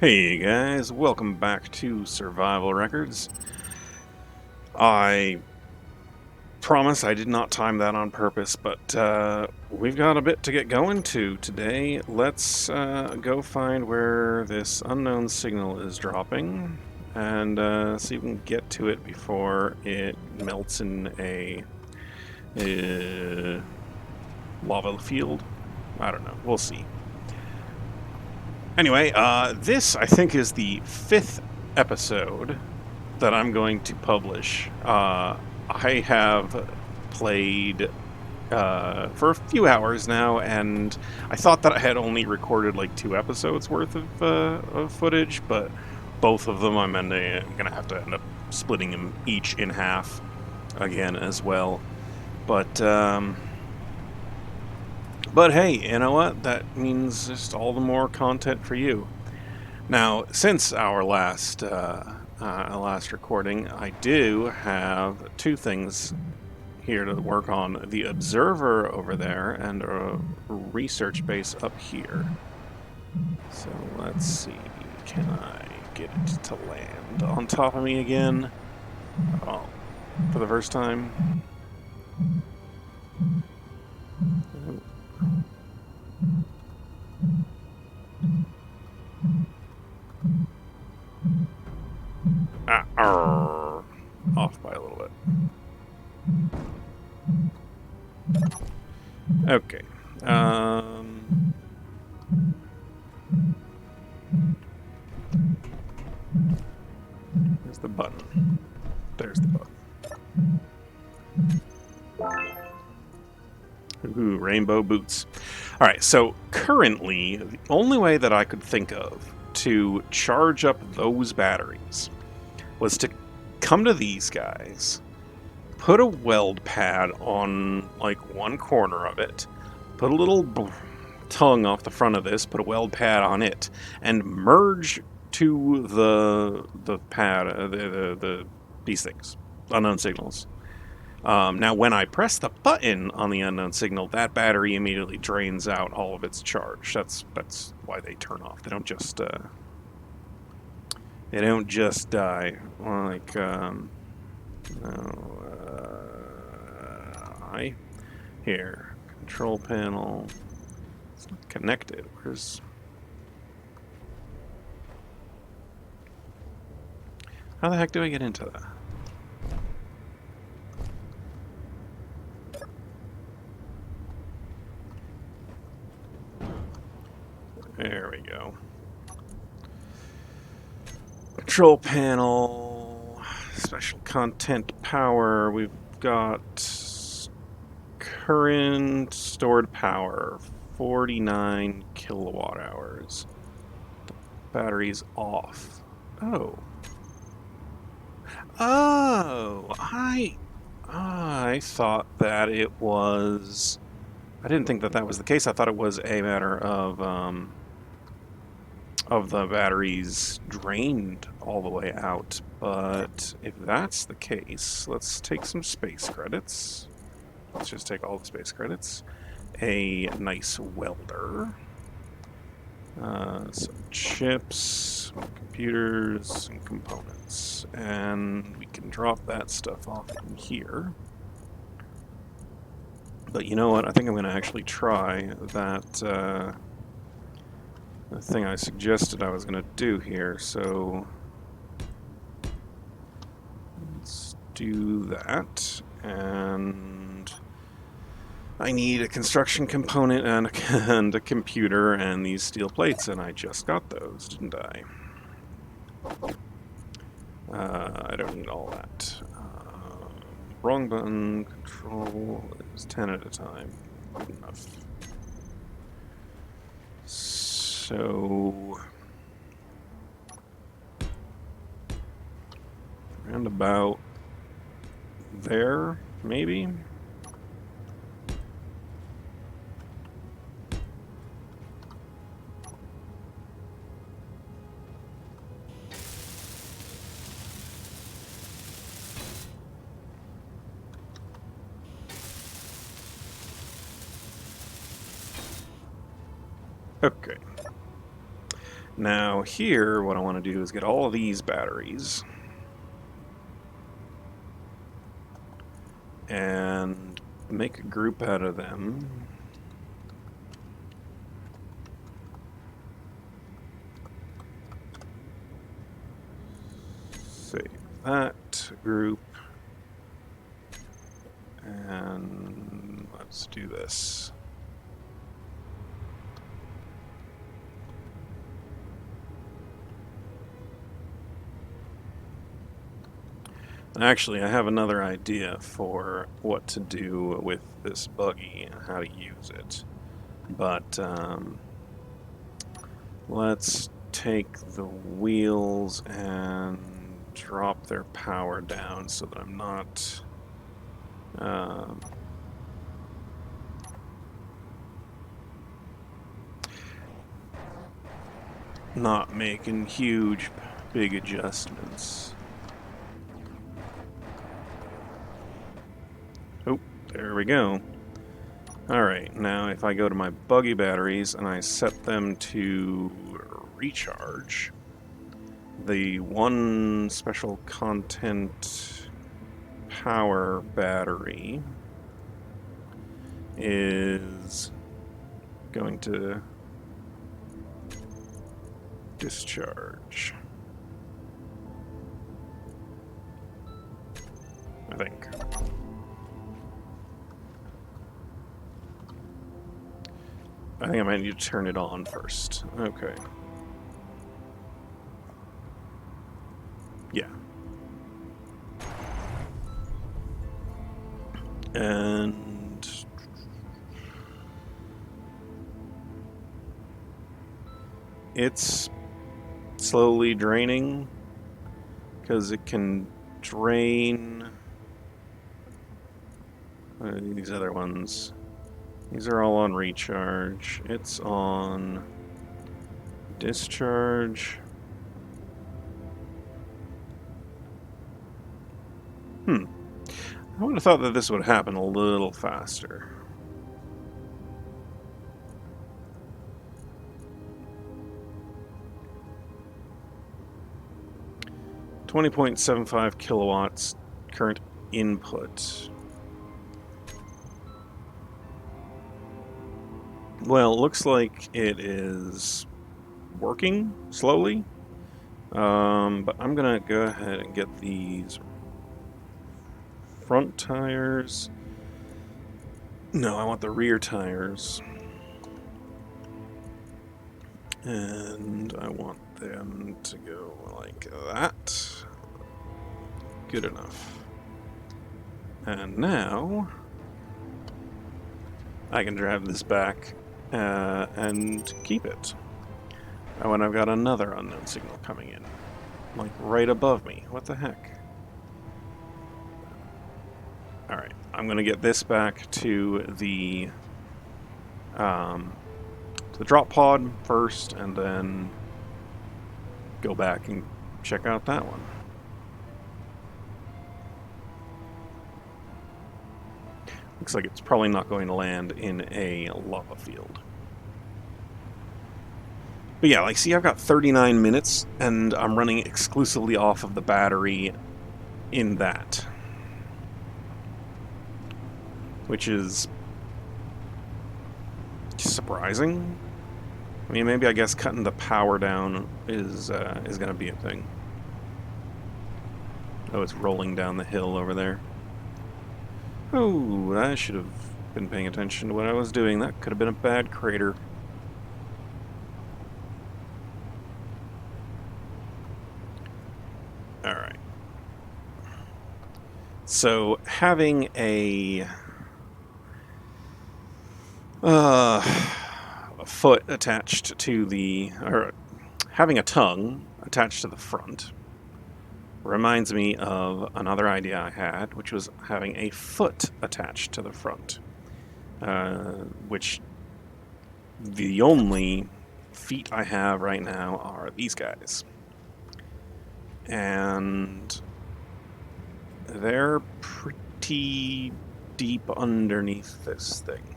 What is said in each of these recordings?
Hey guys, welcome back to Survival Records. I promise I did not time that on purpose, but we've got a bit to get going to today. Let's go find where this unknown signal is dropping and see if we can get to it before it melts in a lava field. I don't know. We'll see. Anyway, this I think is the 5th episode that I'm going to publish. I have played for a few hours now, and I thought that I had only recorded like 2 episodes worth of footage, but both of them I'm gonna have to end up splitting them each in half again as well. But hey, you know what? That means just all the more content for you. Now, since our last recording, I do have 2 things here to work on: the observer over there and a research base up here. So let's see, can I get it to land on top of me again? Oh, for the first time. Off by a little bit. Okay. There's the button. There's the button. Ooh, rainbow boots. Alright, so currently, the only way that I could think of to charge up those batteries was to come to these guys, put a weld pad on like one corner of it, put a little tongue off the front of this, put a weld pad on it, and merge to the pad, these things, unknown signals. Now, when I press the button on the unknown signal, that battery immediately drains out all of its charge. That's why they turn off. They don't just die like here, control panel. It's not connected. How the heck do I get into that? There we go. Control panel, special content power. We've got current stored power, 49 kilowatt hours. The battery's off. Oh. Oh, I thought that it was. I didn't think that was the case. I thought it was a matter of the batteries drained all the way out. But if that's the case, let's take some space credits. Let's just take all the space credits. A nice welder. Some chips, some computers, some components. And we can drop that stuff off in here. But you know what? I think I'm going to actually try that the thing I suggested I was going to do here. So let's do that. And I need a construction component and a computer and these steel plates, and I just got those, didn't I? I don't need all that. Wrong button. Control is 10 at a time. Good enough. So, around about there, maybe? Okay. Now here, what I want to do is get all of these batteries and make a group out of them. Save that group. And let's do this. Actually, I have another idea for what to do with this buggy and how to use it. But let's take the wheels and drop their power down so that I'm not not making huge, big adjustments. Oh, there we go. Alright, now if I go to my buggy batteries and I set them to recharge, the one special content power battery is going to discharge, I think. I think I might need to turn it on first. Okay. Yeah. And it's slowly draining because it can drain these other ones. These are all on recharge. It's on discharge. I would have thought that this would happen a little faster. .75 kilowatts current input. Well, it looks like it is working slowly, but I'm gonna go ahead and get these front tires. No, I want the rear tires. And I want them to go like that. Good enough. And now I can drive this back and keep it. Oh, and I've got another unknown signal coming in, like right above me. What the heck? Alright, I'm gonna get this back to the drop pod first, and then go back and check out that one. Looks like it's probably not going to land in a lava field. But yeah, like, see, I've got 39 minutes, and I'm running exclusively off of the battery in that. Which is surprising. I mean, maybe I guess cutting the power down is going to be a thing. Oh, it's rolling down the hill over there. Oh, I should have been paying attention to what I was doing. That could have been a bad crater. Alright. So, having a foot attached to the, or having a tongue attached to the front reminds me of another idea I had, which was having a foot attached to the front, which the only feet I have right now are these guys. And they're pretty deep underneath this thing.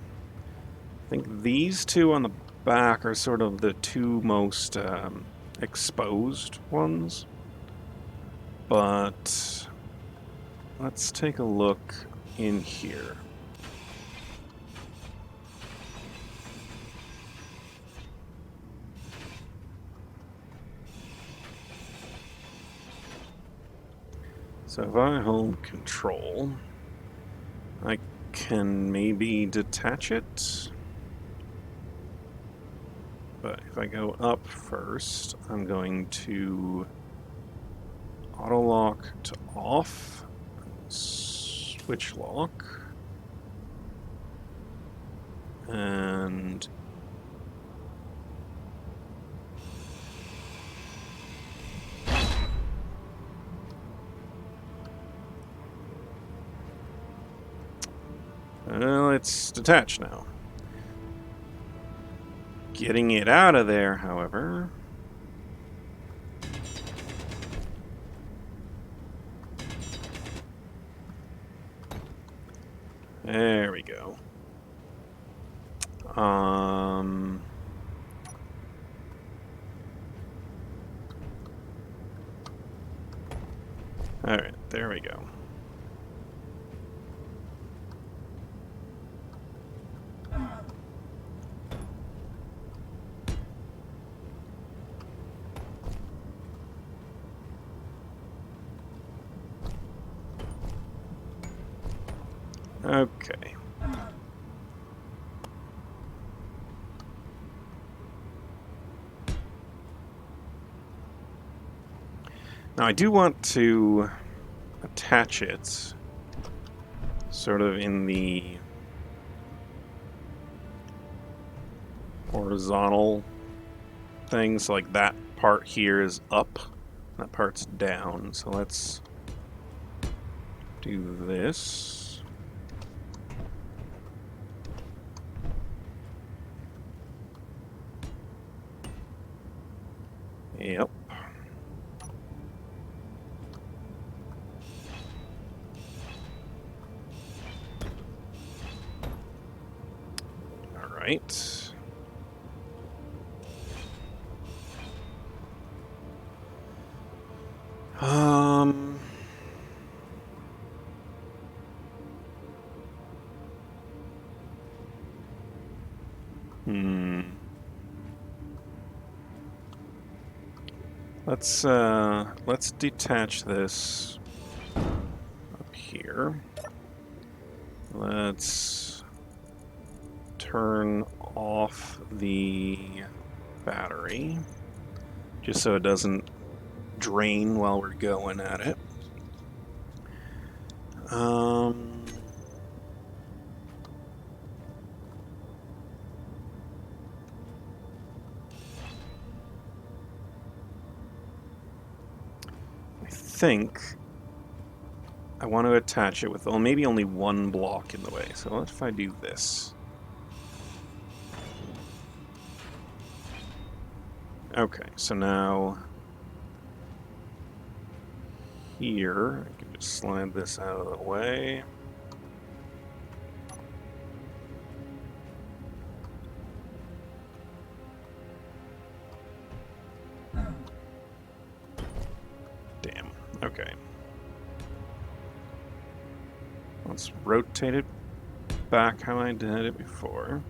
I think these two on the back are sort of the two most exposed ones. But let's take a look in here. So if I hold control, I can maybe detach it. But if I go up first, I'm going to auto lock to off, switch lock, and well, it's detached now. Getting it out of there, however. There we go. Alright, there we go. Okay. Now I do want to attach it sort of in the horizontal things, like that part here is up, that part's down. So let's do this. Yep. All right. Let's detach this up here. Let's turn off the battery just so it doesn't drain while we're going at it. I think I want to attach it with maybe only one block in the way. So what if I do this? Okay, so now here, I can just slide this out of the way. Damn, okay. Let's rotate it back how I did it before.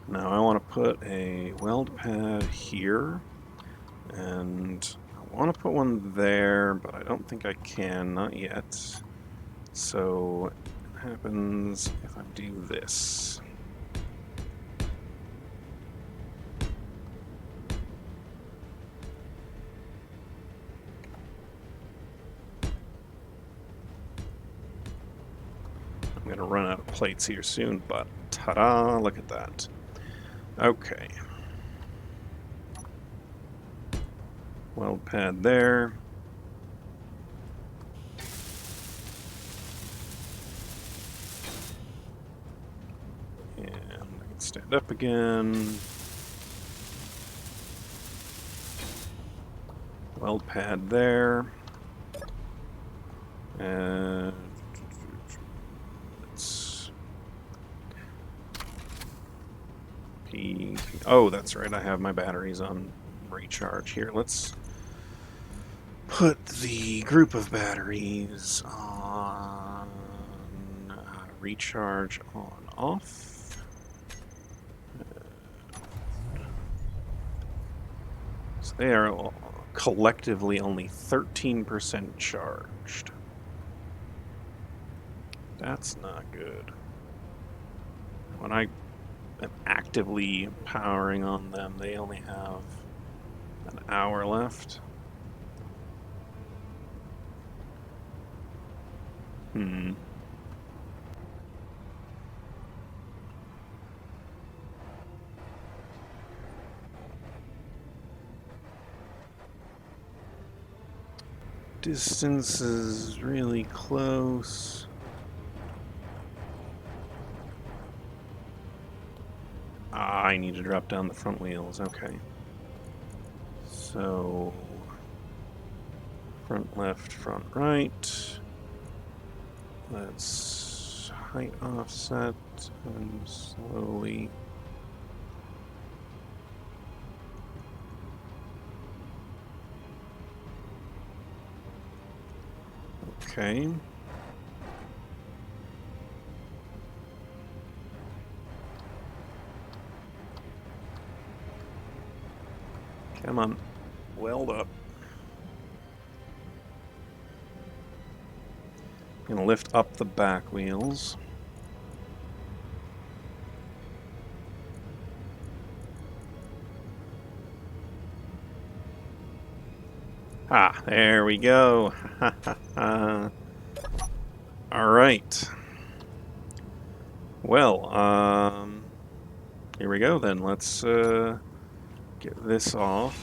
Now I want to put a weld pad here, and I want to put one there, but I don't think I can, not yet. So it happens if I do this. I'm going to run out of plates here soon, but ta-da, look at that. Okay. Weld pad there. Stand up again. Weld pad there. And let's... Oh, that's right. I have my batteries on recharge here. Let's put the group of batteries on recharge on off. So they are collectively only 13% charged. That's not good. When I am actively powering on them, they only have an hour left. Distance is really close. I need to drop down the front wheels, okay. So, front left, front right. Let's height offset and slowly. Okay. Come on, weld up. I'm gonna lift up the back wheels. Ah, there we go. All right. Well, here we go then. Let's get this off.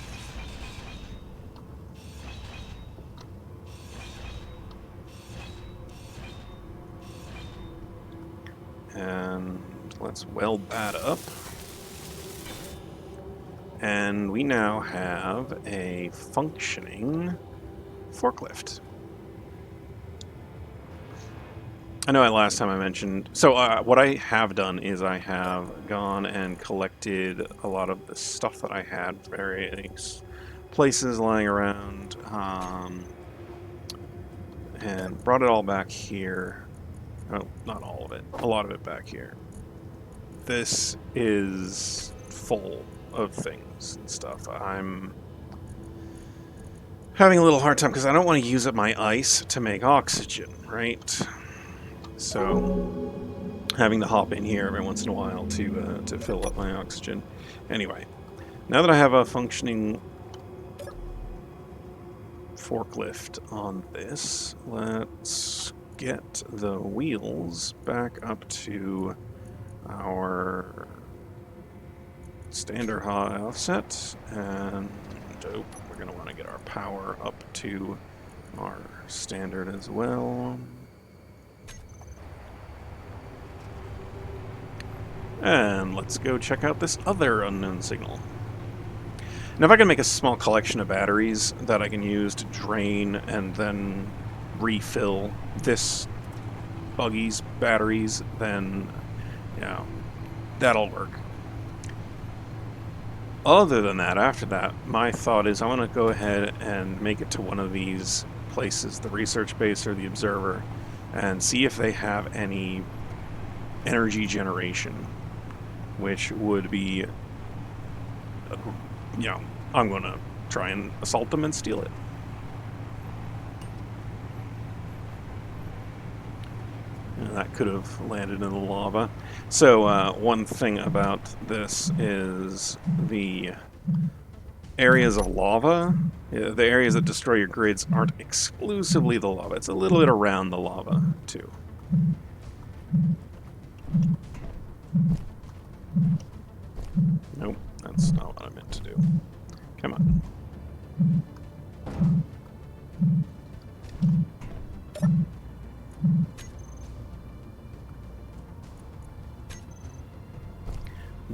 And let's weld that up. And we now have a functioning forklift. I know last time I mentioned... So what I have done is I have gone and collected a lot of the stuff that I had, various places lying around, and brought it all back here. Oh, not all of it. A lot of it back here. This is full of things and stuff. I'm having a little hard time because I don't want to use up my ice to make oxygen, right? So having to hop in here every once in a while to fill up my oxygen. Anyway, now that I have a functioning forklift on this, let's get the wheels back up to our standard high offset, and we're going to want to get our power up to our standard as well. And let's go check out this other unknown signal. Now, if I can make a small collection of batteries that I can use to drain and then refill this buggy's batteries, then, you know, that'll work. Other than that, after that, my thought is I want to go ahead and make it to one of these places, the research base or the observer, and see if they have any energy generation, which would be, you know, I'm going to try and assault them and steal it. And that could have landed in the lava. So one thing about this is the areas of lava, the areas that destroy your grids aren't exclusively the lava. It's a little bit around the lava, too. Nope, that's not what I meant to do. Come on.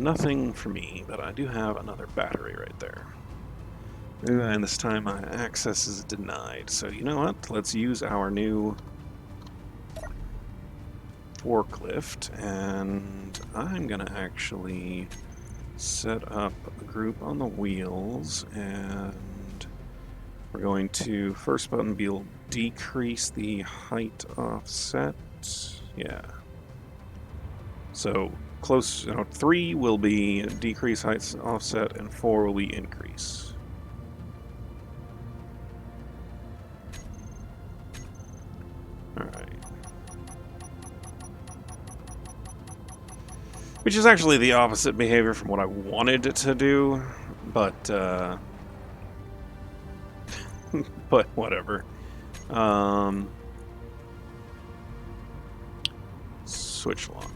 nothing for me, but I do have another battery right there. And this time my access is denied. So you know what? Let's use our new forklift, and I'm gonna actually set up a group on the wheels, and we're going to, first button will decrease the height offset. Yeah. So close, 3 will be decrease height offset, and 4 will be increase. Alright. Which is actually the opposite behavior from what I wanted it to do, but but whatever. Switch lock.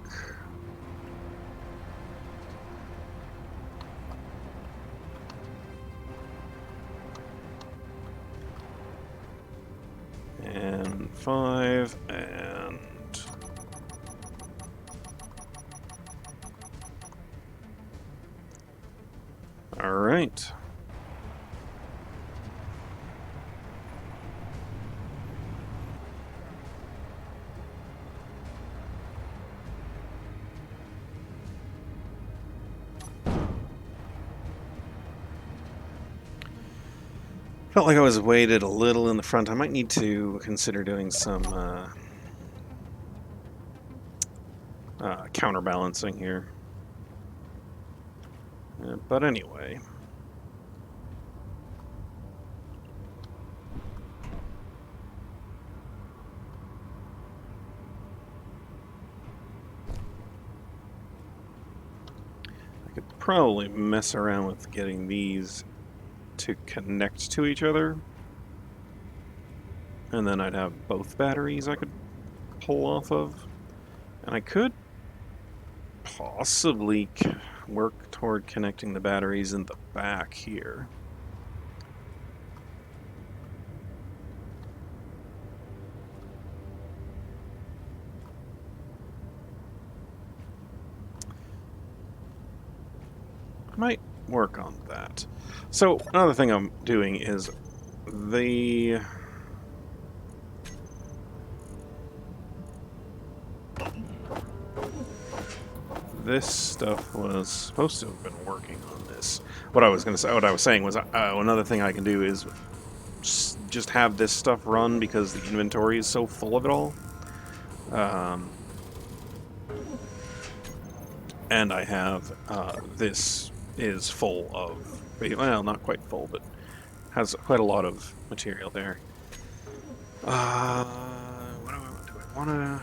And 5, and all right. Felt like I was weighted a little in the front. I might need to consider doing some counterbalancing here. But anyway. I could probably mess around with getting these to connect to each other, and then I'd have both batteries I could pull off of, and I could possibly work toward connecting the batteries in the back here. I might work on that. So another thing I'm doing is this stuff was supposed to have been working on this. What I was saying was another thing I can do is just have this stuff run because the inventory is so full of it all. And I have this is full of, well, not quite full, but has quite a lot of material there. What do I want to?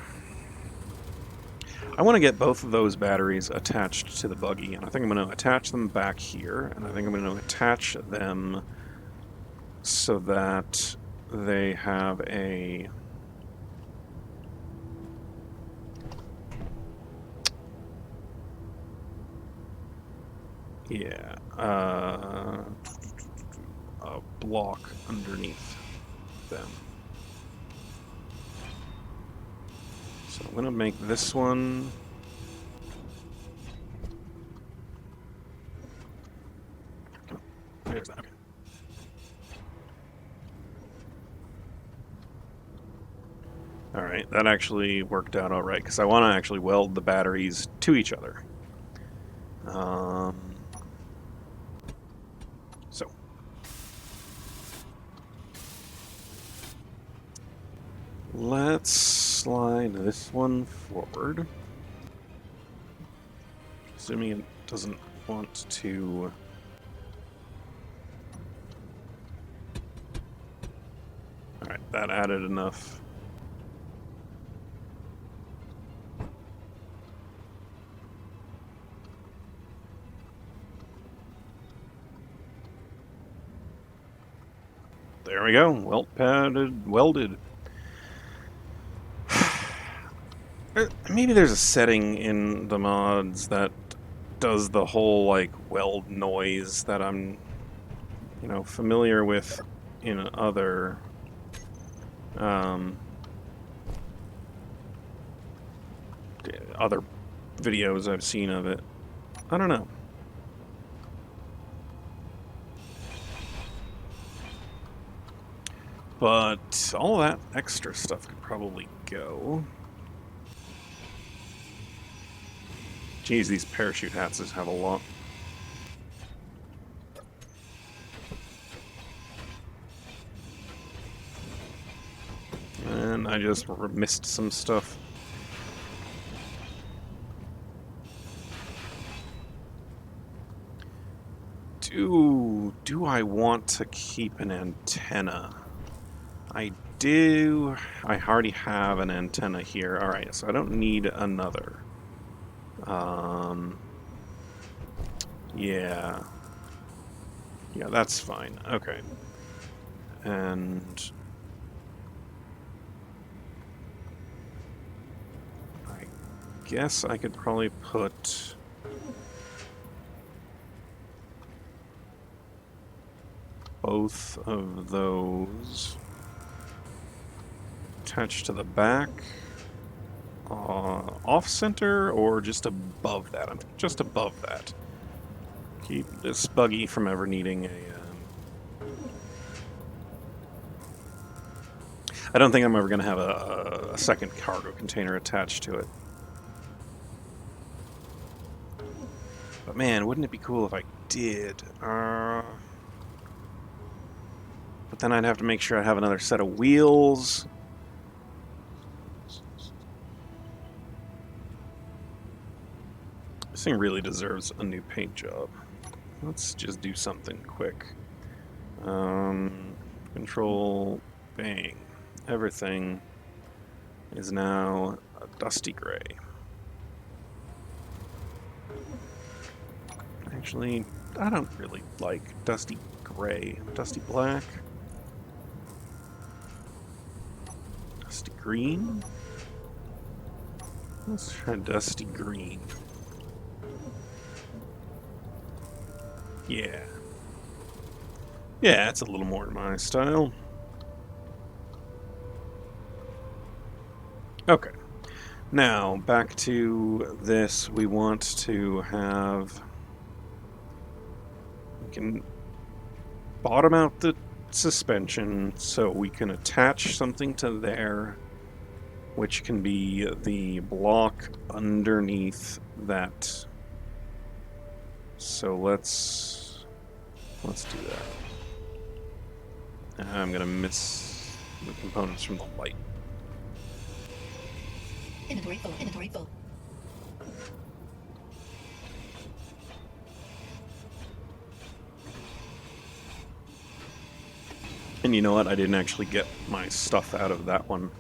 I want to get both of those batteries attached to the buggy, and I think I'm going to attach them back here, and I think I'm going to attach them so that they have a a block underneath them. So I'm going to make this one there's that. Okay. Alright, that actually worked out alright, because I want to actually weld the batteries to each other. So. Let's slide this one forward. Assuming it doesn't want to... Alright, that added enough. There we go. Welded. Maybe there's a setting in the mods that does the whole, like, weld noise that I'm, familiar with in other, other videos I've seen of it. I don't know. But all that extra stuff could probably go. Geez, these parachute hats just have a lot. And I just missed some stuff. Do I want to keep an antenna? I do. I already have an antenna here. Alright, so I don't need another. Yeah. Yeah, that's fine. Okay. And I guess I could probably put both of those attached to the back, off center, or just above that. I'm just above that. Keep this buggy from ever needing a. I don't think I'm ever going to have a second cargo container attached to it. But man, wouldn't it be cool if I did? But then I'd have to make sure I have another set of wheels. This thing really deserves a new paint job. Let's just do something quick. Control, bang. Everything is now a dusty gray. Actually, I don't really like dusty gray. Dusty black. Dusty green. Let's try dusty green. Yeah. Yeah, it's a little more my style. Okay. Now, back to this. We want to have... We can bottom out the suspension so we can attach something to there, which can be the block underneath that. So let's do that. I'm gonna miss the components from the light. Inventory full. Inventory full. And you know what? I didn't actually get my stuff out of that one.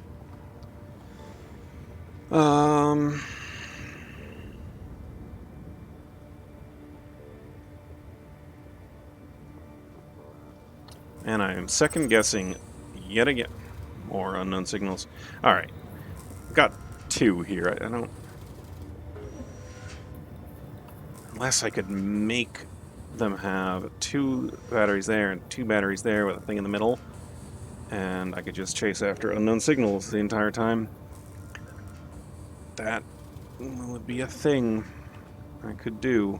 And I am second guessing yet again. More unknown signals. Alright. Got two here. I don't... Unless I could make them have two batteries there and two batteries there with a thing in the middle. And I could just chase after unknown signals the entire time. That would be a thing I could do.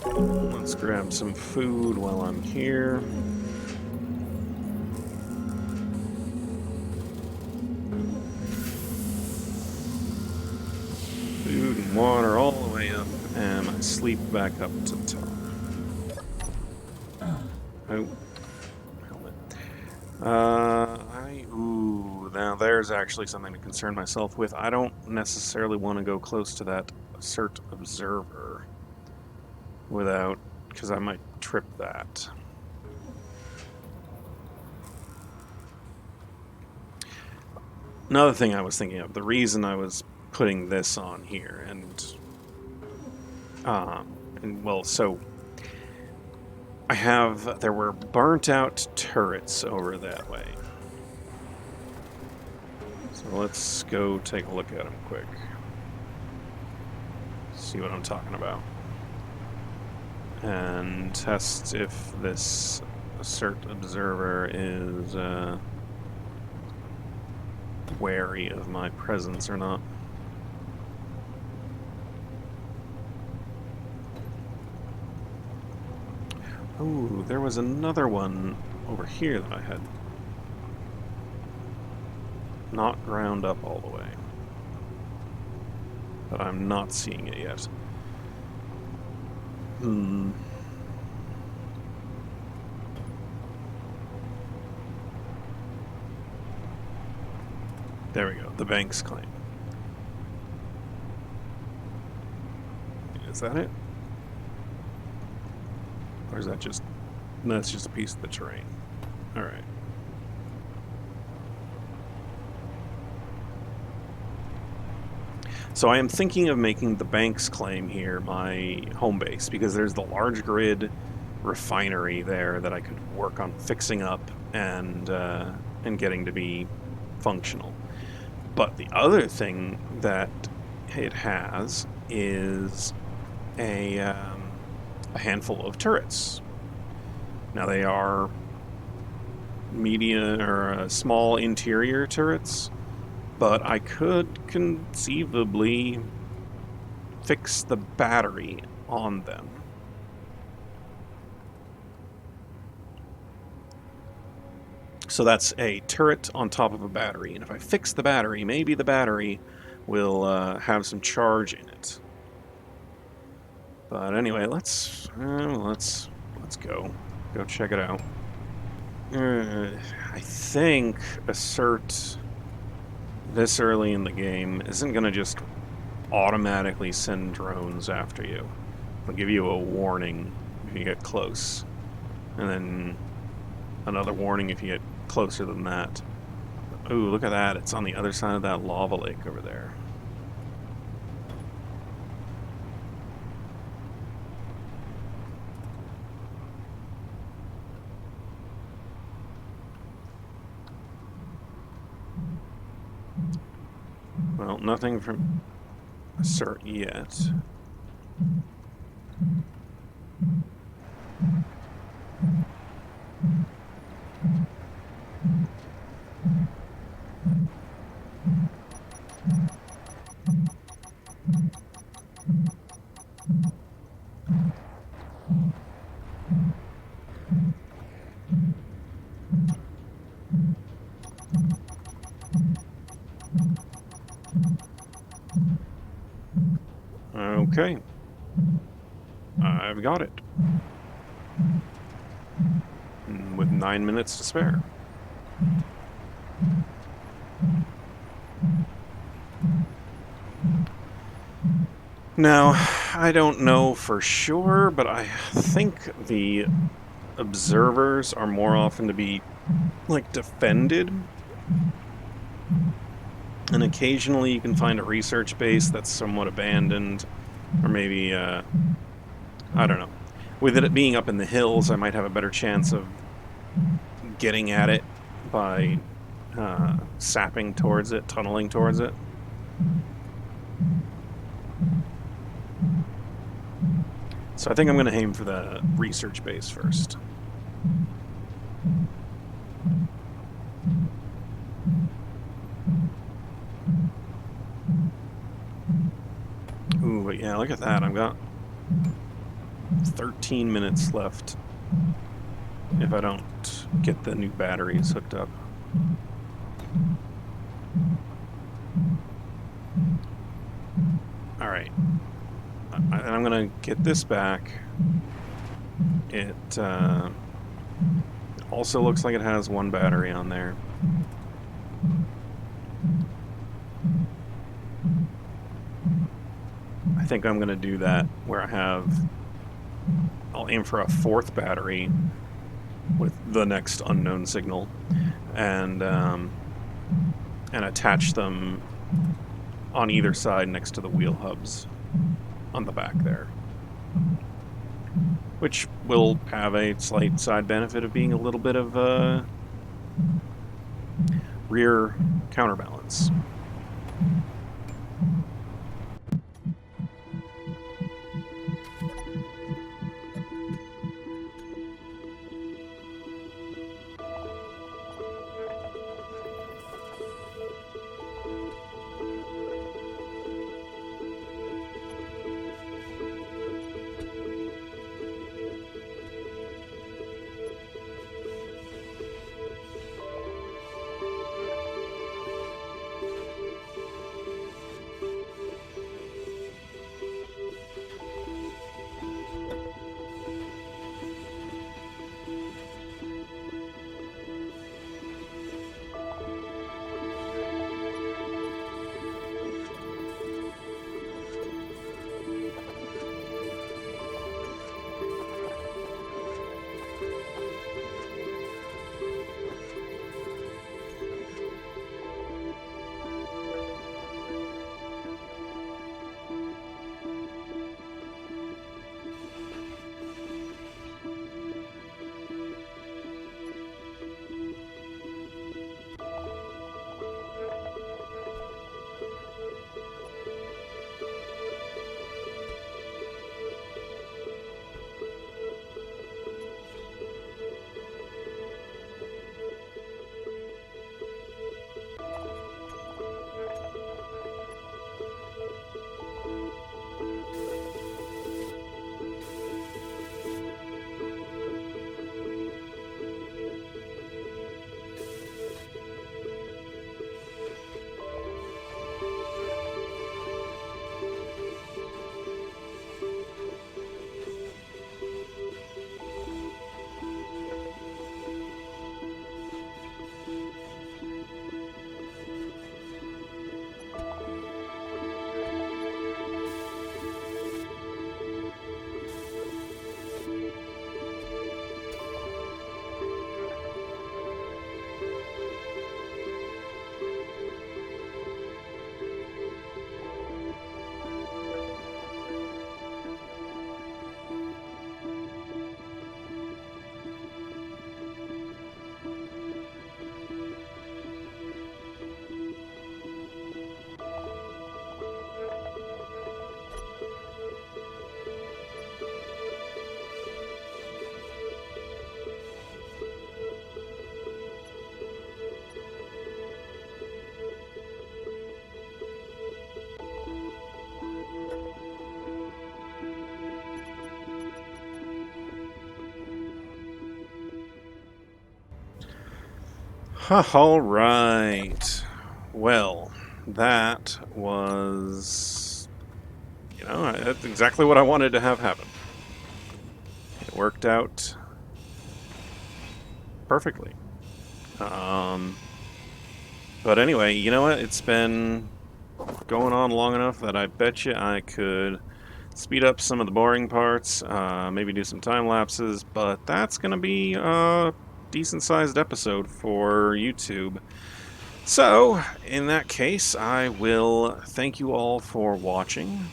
Let's grab some food while I'm here. Food and water all the way up, and I sleep back up to the top. Oh, helmet. Ooh, now there's actually something to concern myself with. I don't necessarily want to go close to that assert observer without, because I might trip that. Another thing I was thinking of, the reason I was putting this on here, and well, so there were burnt out turrets over that way. So let's go take a look at them quick. See what I'm talking about. And test if this assert observer is wary of my presence or not. Oh, there was another one over here that I had not ground up all the way. But I'm not seeing it yet. There we go, the bank's claim. Is that it? Or is that just... No, that's just a piece of the terrain. Alright. So I am thinking of making the bank's claim here my home base, because there's the large grid refinery there that I could work on fixing up and getting to be functional. But the other thing that it has is a handful of turrets. Now they are medium or small interior turrets, but I could conceivably fix the battery on them. So that's a turret on top of a battery, and if I fix the battery, maybe the battery will have some charge in it. But anyway, let's go check it out. I think assert this early in the game isn't going to just automatically send drones after you. It'll give you a warning if you get close, and then another warning if you get closer than that. Ooh, look at that. It's on the other side of that lava lake over there. Well, nothing from assert yet. Okay. I've got it. With 9 minutes to spare. Now, I don't know for sure, but I think the observers are more often to be, like, defended. And occasionally you can find a research base that's somewhat abandoned, or maybe, I don't know. With it being up in the hills, I might have a better chance of getting at it by sapping towards it, tunneling towards it. So I think I'm going to aim for the research base first. Ooh, but yeah, look at that. I've got 13 minutes left if I don't get the new batteries hooked up. Alright. And I'm going to get this back. It also looks like it has one battery on there. I think I'm going to do that where I'll aim for a fourth battery with the next unknown signal, and attach them on either side next to the wheel hubs on the back there, which will have a slight side benefit of being a little bit of rear counterbalance. All right. Well, that was, that's exactly what I wanted to have happen. It worked out perfectly. But anyway, you know what? It's been going on long enough that I bet you I could speed up some of the boring parts, maybe do some time lapses, but that's going to be a decent sized episode for YouTube. So, in that case, I will thank you all for watching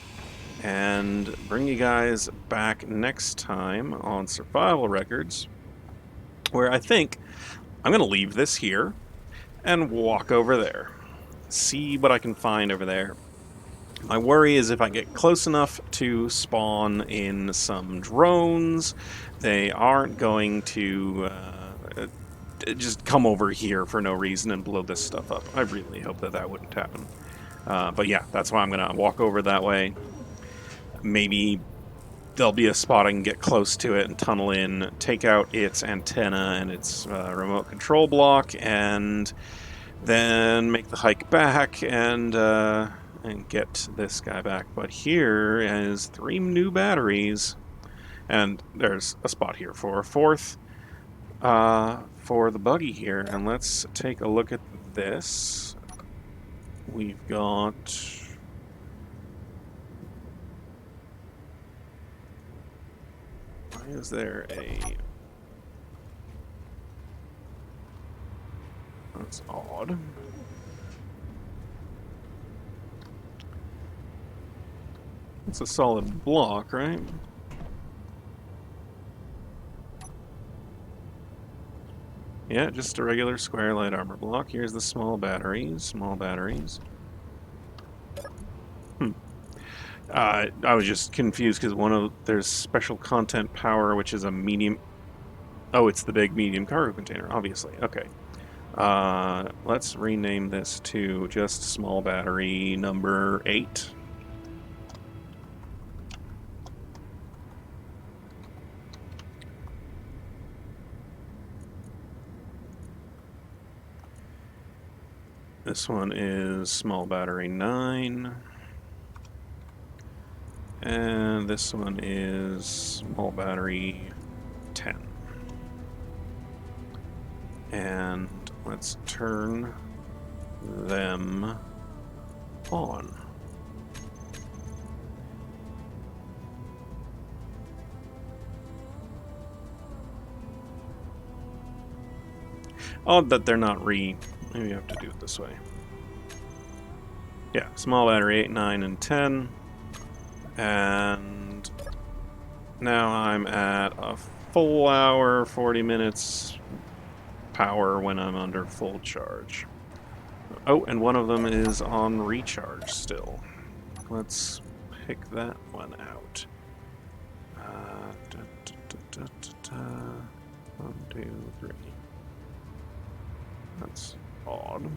and bring you guys back next time on Survival Records, where I think I'm going to leave this here and walk over there. See what I can find over there. My worry is if I get close enough to spawn in some drones, they aren't going to just come over here for no reason and blow this stuff up. I really hope that that wouldn't happen. But yeah, that's why I'm going to walk over that way. Maybe there'll be a spot I can get close to it and tunnel in, take out its antenna and its remote control block, and then make the hike back and get this guy back. But here is 3 new batteries, and there's a spot here for a 4th for the buggy here. And let's take a look at this. We've got... Why is there a... That's odd. It's a solid block, right? Yeah, just a regular square light armor block. Here's the small batteries. Small batteries. I was just confused because there's special content power, which is a medium. Oh, it's the big medium cargo container, obviously. Okay. Let's rename this to just small battery number 8. This one is small battery 9. And this one is small battery 10. And let's turn them on. Odd that they're not maybe I have to do it this way. Yeah, small battery 8, 9, and 10. And now I'm at a full hour, 40 minutes power when I'm under full charge. Oh, and one of them is on recharge still. Let's pick that one out. 1, 2, 3. That's odd.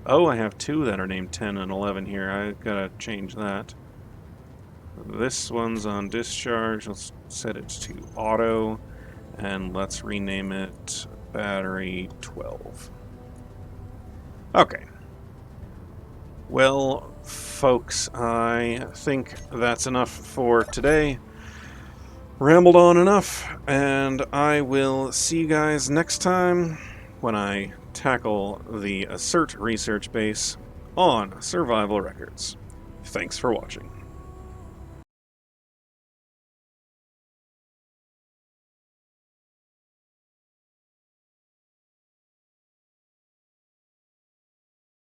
Oh, I have 2 that are named 10 and 11 here. I gotta change that. This one's on discharge. Let's set it to auto. And let's rename it battery 12. Okay. Well, folks, I think that's enough for today. Rambled on enough, and I will see you guys next time when I tackle the Assert research base on Survival Records. Thanks for watching.